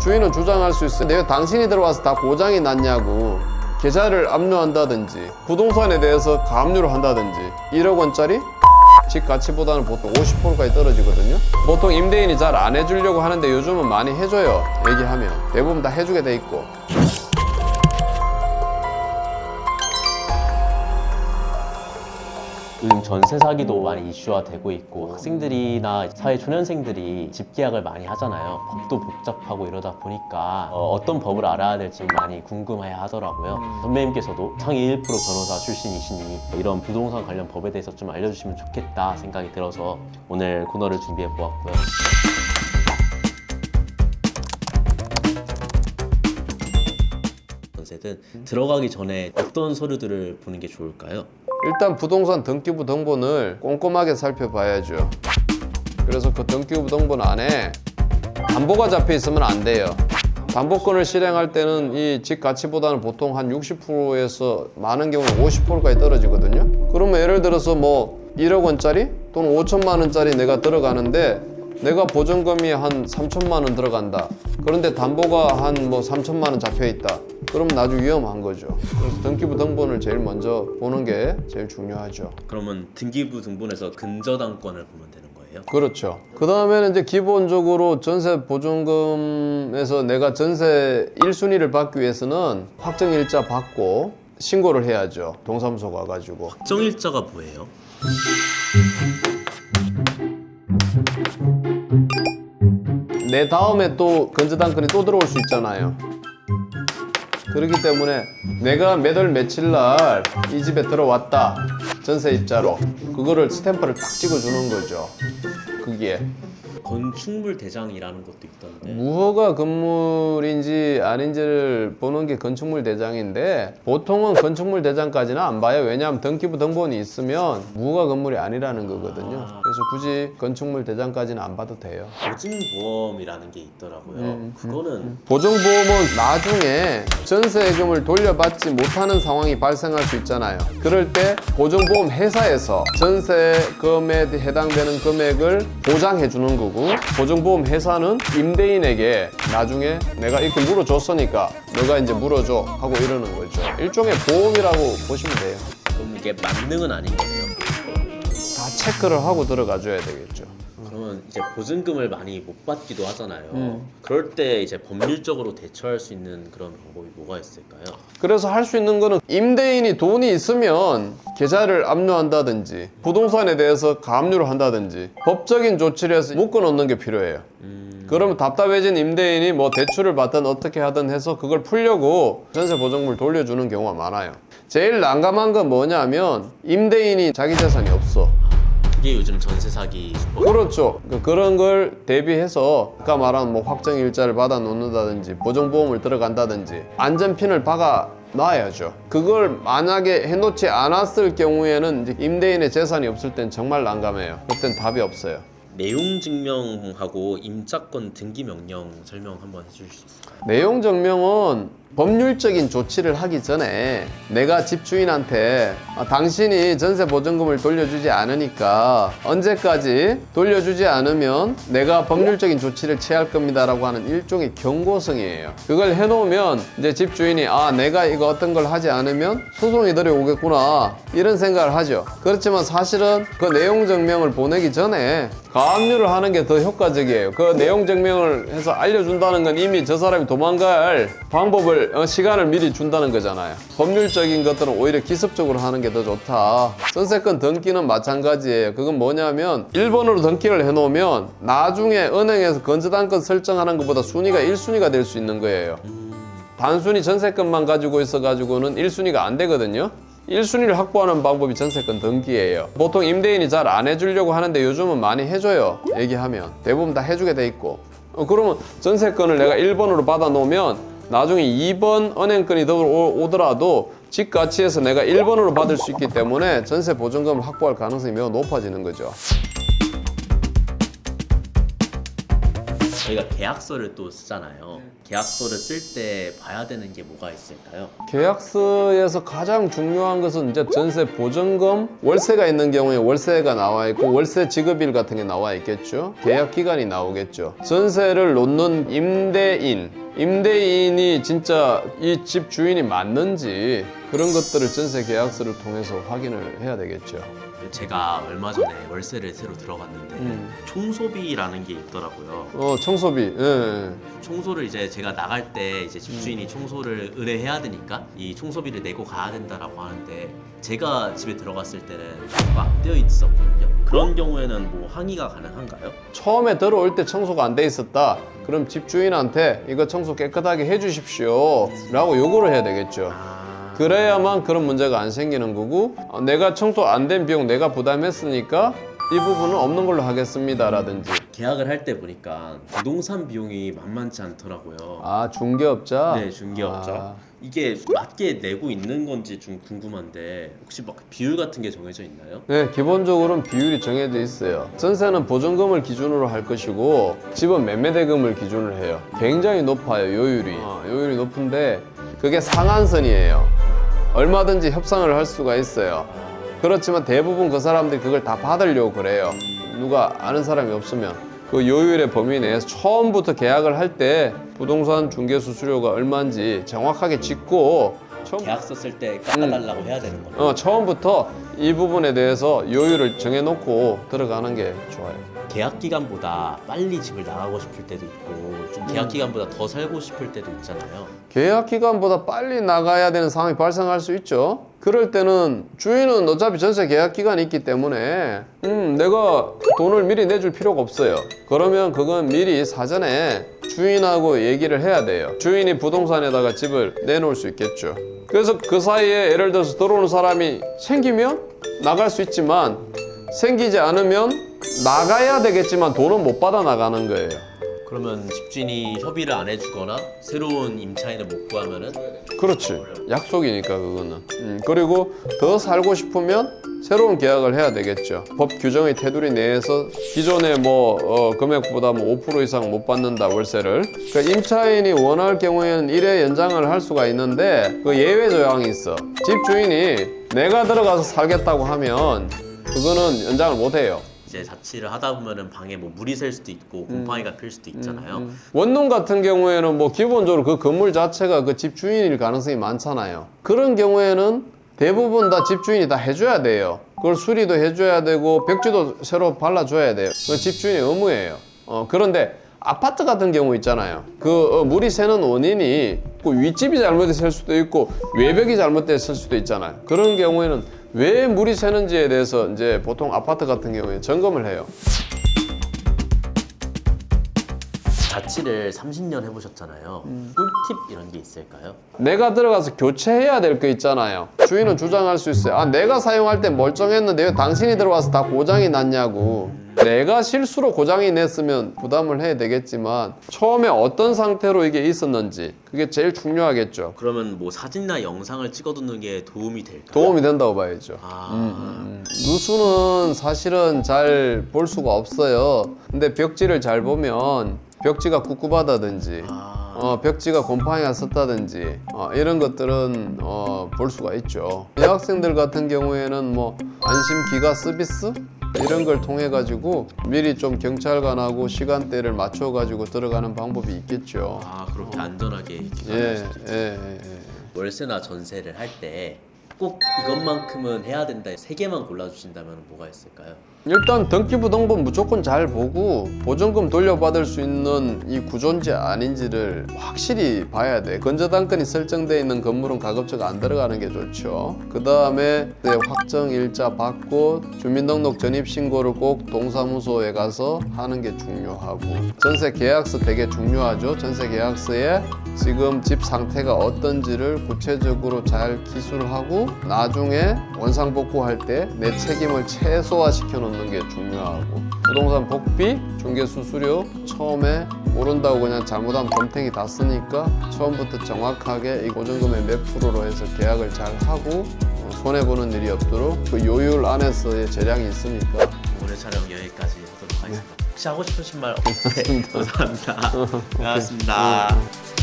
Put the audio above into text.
집주인은 주장할 수 있어요. 왜 당신이 들어와서 다 고장이 났냐고. 계좌를 압류한다든지 부동산에 대해서 가압류를 한다든지 1억 원짜리 집 가치보다는 보통 50%까지 떨어지거든요. 보통 임대인이 잘 안 해주려고 하는데 요즘은 많이 해줘요. 얘기하면 대부분 다 해주게 돼 있고. 요즘 전세 사기도 많이 이슈화되고 있고 학생들이나 사회 초년생들이 집 계약을 많이 하잖아요. 법도 복잡하고 이러다 보니까 어떤 법을 알아야 될지 많이 궁금해 하더라고요. 선배님께서도 상위 1% 변호사 출신이시니 이런 부동산 관련 법에 대해서 좀 알려주시면 좋겠다 생각이 들어서 오늘 코너를 준비해 보았고요. 전세든 들어가기 전에 어떤 서류들을 보는 게 좋을까요? 일단 부동산 등기부 등본을 꼼꼼하게 살펴봐야죠. 그래서 그 등기부 등본 안에 담보가 잡혀 있으면 안 돼요. 담보권을 실행할 때는 이 집 가치보다는 보통 한 60%에서 많은 경우는 50%까지 떨어지거든요. 그러면 예를 들어서 뭐 1억 원짜리 또는 5천만 원짜리 내가 들어가는데 내가 보증금이 한 3천만 원 들어간다. 그런데 담보가 한 뭐 3천만 원 잡혀 있다. 그러면 아주 위험한 거죠. 그래서 등기부 등본을 제일 먼저 보는 게 제일 중요하죠. 그러면 등기부 등본에서 근저당권을 보면 되는 거예요? 그렇죠. 그 다음에는 이제 기본적으로 전세 보증금에서 내가 전세 1순위를 받기 위해서는 확정일자 받고 신고를 해야죠. 동사무소 가가지고. 확정일자가 뭐예요? 내 다음에 또 근저당권이 또 들어올 수 있잖아요. 그렇기 때문에 내가 몇 월 며칠 날 이 집에 들어왔다. 전세입자로. 그거를 스탬프를 딱 찍어주는 거죠. 그게. 건축물 대장이라는 것도 있던데. 무허가 건물인지 아닌지를 보는 게 건축물 대장인데 보통은 건축물 대장까지는 안 봐요. 왜냐하면 등기부 등본이 있으면 무허가 건물이 아니라는 거거든요. 그래서 굳이 건축물 대장까지는 안 봐도 돼요. 보증보험이라는 게 있더라고요. 그거는 보증보험은 나중에 전세금을 돌려받지 못하는 상황이 발생할 수 있잖아요. 그럴 때 보증보험 회사에서 전세금에 해당되는 금액을 보장해 주는 거고 보증보험 회사는 임대인에게 나중에 내가 이거 물어줬으니까 너가 이제 물어줘 하고 이러는 거죠. 일종의 보험이라고 보시면 돼요. 그럼 이게 만능은 아닌 거네요. 다 체크를 하고 들어가 줘야 되겠죠. 그러면 이제 보증금을 많이 못 받기도 하잖아요. 그럴 때 이제 법률적으로 대처할 수 있는 그런 방법이 뭐가 있을까요? 그래서 할 수 있는 거는 임대인이 돈이 있으면 계좌를 압류한다든지 부동산에 대해서 가압류를 한다든지 법적인 조치를 해서 묶어놓는 게 필요해요. 그러면 답답해진 임대인이 뭐 대출을 받든 어떻게 하든 해서 그걸 풀려고 전세 보증금을 돌려주는 경우가 많아요. 제일 난감한 건 뭐냐면 임대인이 자기 재산이 없어. 그게 요즘 전세 사기 수법. 그렇죠. 그런 걸 대비해서 아까 말한 뭐 확정일자를 받아 놓는다든지 보증보험을 들어간다든지 안전핀을 박아 놔야죠. 그걸 만약에 해놓지 않았을 경우에는 이제 임대인의 재산이 없을 땐 정말 난감해요. 그땐 답이 없어요. 내용 증명하고 임차권 등기 명령 설명 한번 해주실 수 있을까요? 내용 증명은 법률적인 조치를 하기 전에 내가 집주인한테 당신이 전세 보증금을 돌려주지 않으니까 언제까지 돌려주지 않으면 내가 법률적인 조치를 취할 겁니다라고 하는 일종의 경고성이에요. 그걸 해놓으면 이제 집주인이 내가 이거 어떤 걸 하지 않으면 소송이 들어오겠구나 이런 생각을 하죠. 그렇지만 사실은 그 내용 증명을 보내기 전에 가압류를 하는 게 더 효과적이에요. 그 내용 증명을 해서 알려준다는 건 이미 저 사람이 도망갈 방법을 시간을 미리 준다는 거잖아요. 법률적인 것들은 오히려 기습적으로 하는 게 더 좋다. 전세권 등기는 마찬가지예요. 그건 뭐냐면 1번으로 등기를 해놓으면 나중에 은행에서 건저당권 설정하는 것보다 순위가 1순위가 될 수 있는 거예요. 단순히 전세권만 가지고 있어가지고는 1순위가 안 되거든요. 1순위를 확보하는 방법이 전세권 등기예요. 보통 임대인이 잘 안 해주려고 하는데 요즘은 많이 해줘요. 얘기하면 대부분 다 해주게 돼 있고 그러면 전세권을 내가 1번으로 받아 놓으면 나중에 2번 은행권이 오더라도 집 가치에서 내가 1번으로 받을 수 있기 때문에 전세 보증금을 확보할 가능성이 매우 높아지는 거죠. 저희가 계약서를 또 쓰잖아요. 계약서를 쓸 때 봐야 되는 게 뭐가 있을까요? 계약서에서 가장 중요한 것은 이제 전세 보증금, 월세가 있는 경우에 월세가 나와 있고 월세 지급일 같은 게 나와 있겠죠. 계약 기간이 나오겠죠. 전세를 놓는 임대인이 진짜 이 집 주인이 맞는지 그런 것들을 전세 계약서를 통해서 확인을 해야 되겠죠. 제가 얼마 전에 월세를 새로 들어갔는데 청소비라는 게 있더라고요. 청소비. 예. 청소를 이제 제가 나갈 때 이제 집주인이 청소를 의뢰해야 되니까 이 청소비를 내고 가야 된다라고 하는데 제가 집에 들어갔을 때는 청소가 안 되어 있었거든요. 그런 경우에는 뭐 항의가 가능한가요? 처음에 들어올 때 청소가 안 돼 있었다. 그럼 집주인한테 이거 청소 깨끗하게 해주십시오 라고 요구를 해야 되겠죠. 그래야만 그런 문제가 안 생기는 거고, 내가 청소 안 된 비용 내가 부담했으니까 이 부분은 없는 걸로 하겠습니다 라든지. 계약을 할 때 보니까 부동산 비용이 만만치 않더라고요. 아, 중개업자? 네, 중개업자. 이게 맞게 내고 있는 건지 좀 궁금한데 혹시 막 비율 같은 게 정해져 있나요? 네, 기본적으로는 비율이 정해져 있어요. 전세는 보증금을 기준으로 할 것이고 집은 매매대금을 기준으로 해요. 굉장히 높아요, 요율이. 요율이 높은데 그게 상한선이에요. 얼마든지 협상을 할 수가 있어요. 그렇지만 대부분 그 사람들이 그걸 다 받으려고 그래요. 누가 아는 사람이 없으면. 그 요율의 범위 내에서 처음부터 계약을 할 때 부동산 중개 수수료가 얼마인지 정확하게 짚고 계약서 쓸 때 깎아달라고 해야 되는 거예요? 처음부터 이 부분에 대해서 요율을 정해놓고 들어가는 게 좋아요. 계약 기간보다 빨리 집을 나가고 싶을 때도 있고 좀 계약 기간보다 더 살고 싶을 때도 있잖아요. 계약 기간보다 빨리 나가야 되는 상황이 발생할 수 있죠. 그럴 때는 주인은 어차피 전세 계약 기간이 있기 때문에 내가 돈을 미리 내줄 필요가 없어요. 그러면 그건 미리 사전에 주인하고 얘기를 해야 돼요. 주인이 부동산에다가 집을 내놓을 수 있겠죠. 그래서 그 사이에 예를 들어서 들어오는 사람이 생기면 나갈 수 있지만 생기지 않으면 나가야 되겠지만 돈은 못 받아 나가는 거예요. 그러면 집주인이 협의를 안 해주거나 새로운 임차인을 못 구하면은 그렇지. 약속이니까 그거는. 그리고 더 살고 싶으면 새로운 계약을 해야 되겠죠. 법 규정의 테두리 내에서 기존의 금액보다 5% 이상 못 받는다 월세를. 그러니까 임차인이 원할 경우에는 1회 연장을 할 수가 있는데 그 예외 조항이 있어. 집주인이 내가 들어가서 살겠다고 하면 그거는 연장을 못 해요. 이제 자취를 하다 보면은 방에 뭐 물이 셀 수도 있고 곰팡이가 필 수도 있잖아요. 원룸 같은 경우에는 기본적으로 그 건물 자체가 그 집주인일 가능성이 많잖아요. 그런 경우에는 대부분 다 집주인이 다 해줘야 돼요. 그걸 수리도 해줘야 되고 벽지도 새로 발라줘야 돼요. 그건 집주인의 의무예요. 그런데 아파트 같은 경우 있잖아요. 물이 새는 원인이 그 윗집이 잘못됐을 수도 있고 외벽이 잘못됐을 수도 있잖아요. 그런 경우에는 왜 물이 새는지에 대해서 이제 보통 아파트 같은 경우에 점검을 해요. 자취를 30년 해보셨잖아요. 꿀팁 이런 게 있을까요? 내가 들어가서 교체해야 될 거 있잖아요. 주인은 주장할 수 있어요. 내가 사용할 때 멀쩡했는데 왜 당신이 들어와서 다 고장이 났냐고. 내가 실수로 고장이 냈으면 부담을 해야 되겠지만 처음에 어떤 상태로 이게 있었는지 그게 제일 중요하겠죠. 그러면 뭐 사진이나 영상을 찍어두는 게 도움이 될까요? 도움이 된다고 봐야죠. 누수는 사실은 잘 볼 수가 없어요. 근데 벽지를 잘 보면 벽지가 꿉꿉하다든지 벽지가 곰팡이가 섰다든지 이런 것들은 볼 수가 있죠. 여학생들 같은 경우에는 안심 기가 서비스 이런 걸 통해 가지고 미리 좀 경찰관하고 시간대를 맞춰 가지고 들어가는 방법이 있겠죠. 그렇게 안전하게 기관할 수도 있죠. 예. 월세나 전세를 할 때 꼭 이것만큼은 해야 된다 3개만 골라주신다면 뭐가 있을까요? 일단 등기부등본 무조건 잘 보고 보증금 돌려받을 수 있는 이 구조인지 아닌지를 확실히 봐야 돼. 건저당권이 설정되어 있는 건물은 가급적 안 들어가는 게 좋죠. 그 다음에 확정일자 받고 주민등록 전입신고를 꼭 동사무소에 가서 하는 게 중요하고, 전세 계약서 되게 중요하죠. 전세 계약서에 지금 집 상태가 어떤지를 구체적으로 잘 기술하고 나중에 원상복구할 때 내 책임을 최소화시켜 놓는 게 중요하고, 부동산 복비, 중개수수료 처음에 모른다고 그냥 잘못하면 덤탱이 다 쓰니까 처음부터 정확하게 이 보증금의 몇 프로로 해서 계약을 잘 하고 손해보는 일이 없도록 그 요율 안에서의 재량이 있으니까 오늘 촬영 여기까지 하도록 하겠습니다. 혹시 하고 싶으신 말 없나요? 감사합니다. 고맙습니다.